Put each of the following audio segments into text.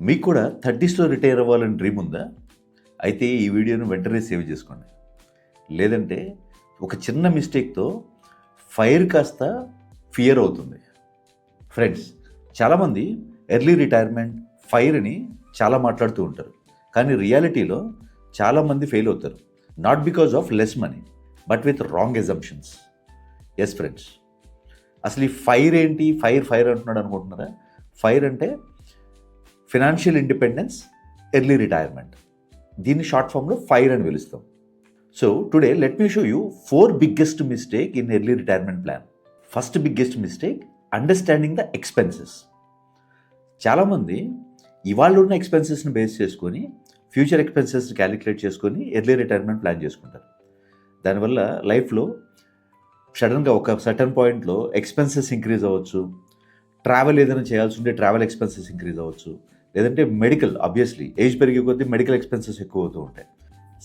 మీకు కూడా 30స్‌లో రిటైర్ అవ్వాలని డ్రీమ్ ఉందా? అయితే ఈ వీడియోను వెంటనే సేవ్ చేసుకోండి. లేదంటే ఒక చిన్న మిస్టేక్‌తో ఫైర్ కాస్త ఫియర్ అవుతుంది. ఫ్రెండ్స్, చాలామంది ఎర్లీ రిటైర్మెంట్, ఫైర్‌ని చాలా మాట్లాడుతూ ఉంటారు. కానీ రియాలిటీలో చాలామంది ఫెయిల్ అవుతారు. Not because of less money, but with wrong assumptions. Yes friends. అసలు ఈ ఫైర్ ఏంటి? ఫైర్ అంటున్నాడు అనుకుంటున్నారా? ఫైర్ అంటే ఫినాన్షియల్ ఇండిపెండెన్స్, ఎర్లీ రిటైర్మెంట్. దీన్ని షార్ట్ ఫామ్లో ఫైర్ అని పిలుస్తాం. So today let me show you 4 biggest mistake in early retirement plan. First biggest mistake, understanding the expenses. చాలామంది ఇవాళ ఉన్న ఎక్స్పెన్సెస్ని బేస్ చేసుకొని ఫ్యూచర్ ఎక్స్పెన్సెస్ని క్యాలిక్యులేట్ చేసుకొని ఎర్లీ రిటైర్మెంట్ ప్లాన్ చేసుకుంటారు. దానివల్ల లైఫ్లో సడన్గా ఒక సర్టన్ పాయింట్లో ఎక్స్పెన్సెస్ ఇంక్రీజ్ అవ్వచ్చు. ట్రావెల్ ఏదైనా చేయాల్సి ఉంటే ట్రావెల్ ఎక్స్పెన్సెస్ ఇంక్రీజ్ అవ్వచ్చు. లేదంటే మెడికల్, ఆబ్వియస్లీ ఏజ్ పెరిగే కొద్దీ మెడికల్ ఎక్స్పెన్సెస్ ఎక్కువ అవుతూ ఉంటాయి.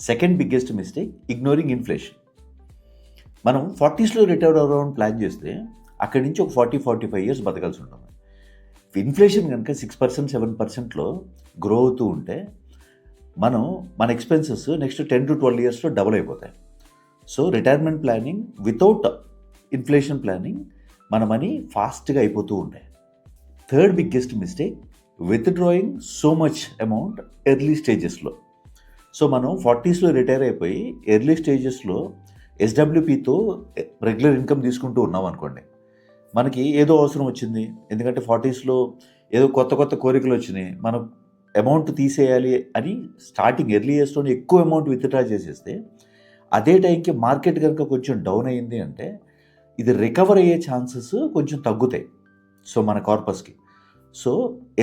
Second biggest mistake, ignoring inflation. మనం 40స్‌లో రిటైర్ అవ్వాలని ప్లాన్ చేస్తే అక్కడి నుంచి ఒక 40-45 ఇయర్స్ బతకాల్సి ఉంటుంది. ఇన్ఫ్లేషన్ కనుక 6%, 7%లో గ్రో అవుతూ ఉంటే మన ఎక్స్పెన్సెస్ నెక్స్ట్ 10-12 ఇయర్స్లో డబుల్ అయిపోతాయి. So retirement planning without inflation planning మన మనీ ఫాస్ట్గా అయిపోతూ ఉంటాయి. Third biggest mistake, withdrawing so much amount early స్టేజెస్లో. సో మనం 40స్‌లో రిటైర్ అయిపోయి ఎర్లీ స్టేజెస్లో ఎస్డబ్ల్యూపీతో రెగ్యులర్ ఇన్కమ్ తీసుకుంటూ ఉన్నాం అనుకోండి. మనకి ఏదో అవసరం వచ్చింది, ఎందుకంటే 40స్‌లో ఏదో కొత్త కోరికలు వచ్చినాయి, మనం అమౌంట్ తీసేయాలి అని స్టార్టింగ్ ఎర్లీ ఇయర్స్లోనే ఎక్కువ అమౌంట్ విత్డ్రా చేసేస్తే అదే టైంకి మార్కెట్ కనుక కొంచెం డౌన్ అయ్యింది అంటే ఇది రికవర్ అయ్యే ఛాన్సెస్ కొంచెం తగ్గుతాయి. సో మన కార్పస్కి. సో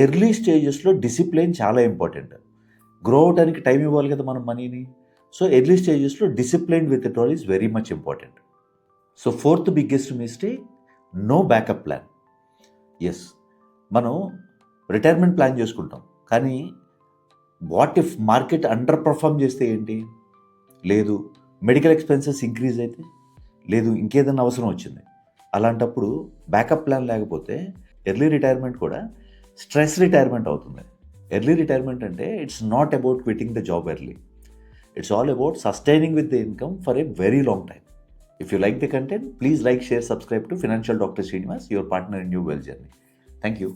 ఎర్లీ స్టేజెస్లో డిసిప్లిన్ చాలా ఇంపార్టెంట్. గ్రో అవడానికి టైం ఇవ్వాలి కదా మనం మనీని. సో ఎర్లీ స్టేజెస్లో discipline withdrawal is very much important. So fourth biggest mistake, no backup plan. Yes, మనం రిటైర్మెంట్ ప్లాన్ చేసుకుంటాం, కానీ what if market underperform చేస్తే ఏంటి? లేదు మెడికల్ ఎక్స్పెన్సెస్ ఇంక్రీజ్ అయితే, లేదు ఇంకేదైనా అవసరం వచ్చింది. అలాంటప్పుడు బ్యాకప్ ప్లాన్ లేకపోతే ఎర్లీ రిటైర్మెంట్ కూడా స్ట్రెస్ రిటైర్మెంట్ అవుతుంది. ఎర్లీ రిటైర్మెంట్ అంటే it's not about quitting the job early. It's all about sustaining with the income for a very long time. If you like the content, please like, share, subscribe to Financial Dr. Srinivas, your partner in your wealth journey. Thank you.